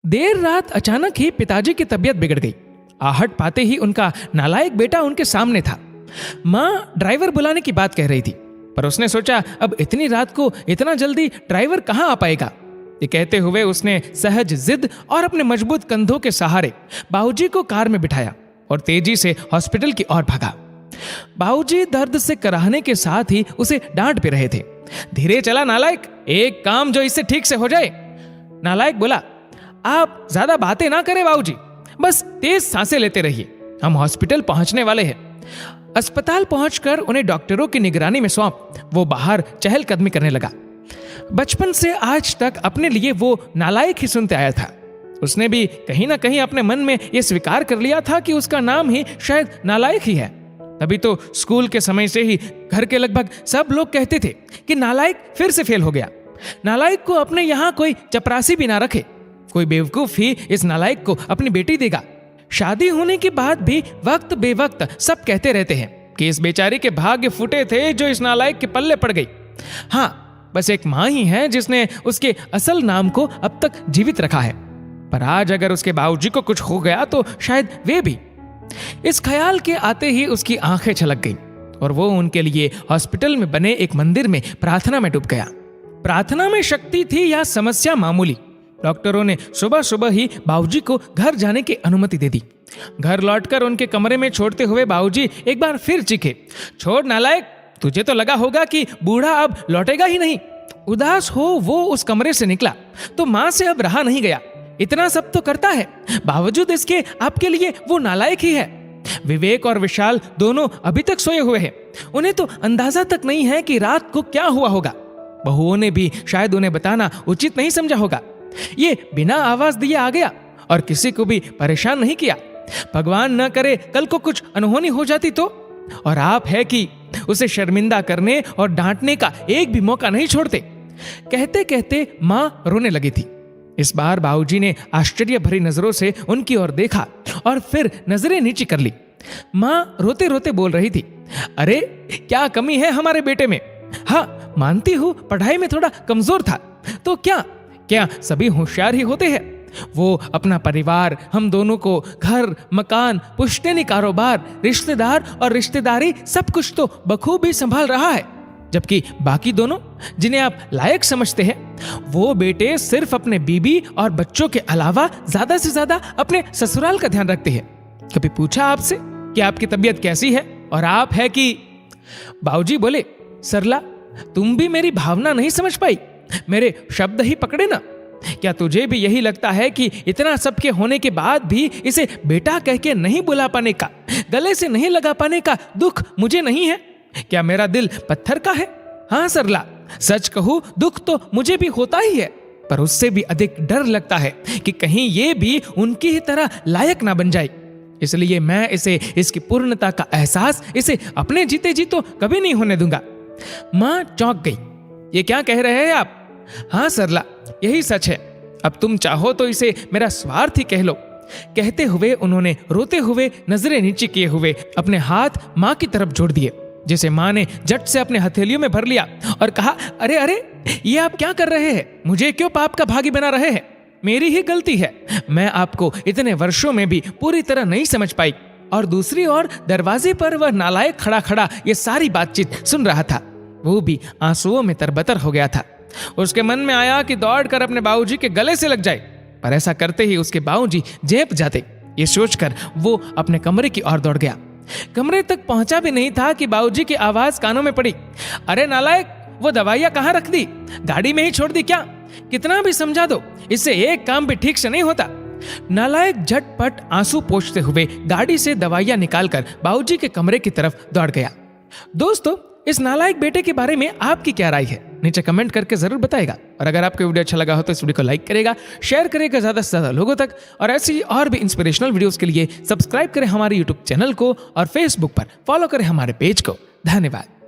देर रात अचानक ही पिताजी की तबीयत बिगड़ गई। आहट पाते ही उनका नालायक बेटा उनके सामने था। माँ ड्राइवर बुलाने की बात कह रही थी, पर उसने सोचा अब इतनी रात को इतना जल्दी ड्राइवर कहाँ आ पाएगा। ये कहते हुए उसने सहज जिद और अपने मजबूत कंधों के सहारे बाबूजी को कार में बिठाया और तेजी से हॉस्पिटल की ओर भागा। बाबूजी दर्द से कराहने के साथ ही उसे डांट भी रहे थे। धीरे चला नालायक, एक काम जो इससे ठीक से हो जाए। नालायक बोला, आप ज्यादा बातें ना करें बाबूजी, बस तेज सांसें लेते रहिए, हम हॉस्पिटल पहुंचने वाले हैं। अस्पताल पहुंचकर उन्हें डॉक्टरों की निगरानी में सौंप वो बाहर चहलकदमी करने लगा। बचपन से आज तक अपने लिए वो नालायक ही सुनते आया था। उसने भी कहीं ना कहीं अपने मन में यह स्वीकार कर लिया था कि उसका नाम ही शायद नालायक ही है। तभी तो स्कूल के समय से ही घर के लगभग सब लोग कहते थे कि नालायक फिर से फेल हो गया। नालायक को अपने यहाँ कोई चपरासी भी ना रखे, कोई बेवकूफ ही इस नालायक को अपनी बेटी देगा। शादी होने के बाद भी वक्त बेवक्त सब कहते रहते हैं कि इस बेचारी के भाग्य फूटे थे जो इस नालायक के पल्ले पड़ गई। हाँ, बस एक माँ ही है जिसने उसके असल नाम को अब तक जीवित रखा है, पर आज अगर उसके बाबूजी को कुछ हो गया तो शायद वे भी। इस ख्याल के आते ही उसकी आंखें छलक गईं और वो उनके लिए हॉस्पिटल में बने एक मंदिर में प्रार्थना में डूब गया। प्रार्थना में शक्ति थी या समस्या मामूली, डॉक्टरों ने सुबह सुबह ही बाबूजी को घर जाने की अनुमति दे दी। घर लौटकर उनके कमरे में छोड़ते हुए बाबूजी एक बार फिर चीखे, छोड़ नालायक, तुझे तो लगा होगा कि बूढ़ा अब लौटेगा ही नहीं। उदास हो वो उस कमरे से निकला तो माँ से अब रहा नहीं गया। इतना सब तो करता है, बावजूद इसके आपके लिए वो नालायक ही है। विवेक और विशाल दोनों अभी तक सोए हुए हैं, उन्हें तो अंदाजा तक नहीं है कि रात को क्या हुआ होगा। बहुओं ने भी शायद उन्हें बताना उचित नहीं समझा होगा। ये बिना आवाज दिए आ गया और किसी को भी परेशान नहीं किया। भगवान न करे कल को कुछ अनहोनी हो जाती तो, और आप है कि उसे शर्मिंदा करने और डांटने का एक भी मौका नहीं छोड़ते। कहते कहते माँ रोने लगी थी। इस बार बाबूजी ने आश्चर्य भरी नजरों से उनकी ओर देखा और फिर नजरें नीची कर ली। माँ रोते रोते बोल रही थी, अरे क्या कमी है हमारे बेटे में? हाँ मानती हूँ पढ़ाई में थोड़ा कमजोर था, तो क्या सभी होशियार ही होते हैं? वो अपना परिवार, हम दोनों को घर मकान पुश्तैनी कारोबार रिश्तेदार और रिश्तेदारी सब कुछ तो बखूबी संभाल रहा है, जबकि बाकी दोनों जिन्हें आप लायक समझते हैं वो बेटे सिर्फ अपने बीबी और बच्चों के अलावा ज्यादा से ज्यादा अपने ससुराल का ध्यान रखते हैं। कभी पूछा आपसे कि आपकी तबीयत कैसी है? और आप है कि? बाबूजी बोले, सरला तुम भी मेरी भावना नहीं समझ पाई, मेरे शब्द ही पकड़े ना। क्या तुझे भी यही लगता है कि इतना सबके होने के बाद भी इसे बेटा कह के नहीं बुला पाने का, गले से नहीं लगा पाने का दुख मुझे नहीं है? क्या मेरा दिल पत्थर का है? हाँ सरला, सच कहूं दुख तो मुझे भी होता ही है, पर उससे भी अधिक डर लगता है कि कहीं ये भी उनकी ही तरह लायक ना बन जाए। इसलिए मैं इसे इसकी पूर्णता का एहसास इसे अपने जीते जी तो कभी नहीं होने दूंगा। माँ चौंक गई, ये क्या कह रहे हैं आप? हाँ सरला, यही सच है, अब तुम चाहो तो इसे मेरा स्वार्थ ही कह लो। कहते हुए उन्होंने रोते हुए नजरें नीचे किए हुए अपने हाथ माँ की तरफ जोड़ दिए, जिसे माँ ने झट से अपने हथेलियों में भर लिया और कहा, अरे अरे ये आप क्या कर रहे हैं? मुझे क्यों पाप का भागी बना रहे हैं? मेरी ही गलती है, मैं आपको इतने वर्षों में भी पूरी तरह नहीं समझ पाई। और दूसरी ओर दरवाजे पर वह नालायक खड़ा खड़ा ये सारी बातचीत सुन रहा था। वो भी आंसुओं में तरबतर हो गया था। उसके मन में आया कि दौड़कर अपने बाबूजी के गले से लग जाए, पर ऐसा करते ही उसके बाबूजी झेप जाते। ये सोचकर वो अपने कमरे की ओर दौड़ गया। कमरे तक पहुंचा भी नहीं था कि बाबूजी की आवाज कानों में पड़ी, अरे नालायक, वो दवाइयां कहाँ रख दी? गाड़ी में ही छोड़ दी क्या? कितना भी समझा दो, इससे एक काम भी ठीक से नहीं होता। नालायक झटपट आंसू पोंछते हुए गाड़ी से दवाइयां निकालकर बाबूजी के कमरे की तरफ दौड़ गया। दोस्तों, इस नालायक बेटे के बारे में आपकी क्या राय है? नीचे कमेंट करके जरूर बताएगा। और अगर आपको वीडियो अच्छा लगा हो तो इस वीडियो को लाइक करेगा, शेयर करेगा ज्यादा से ज्यादा लोगों तक। और ऐसी और भी इंस्पिरेशनल वीडियोस के लिए सब्सक्राइब करें हमारे यूट्यूब चैनल को और फेसबुक पर फॉलो करें हमारे पेज को। धन्यवाद।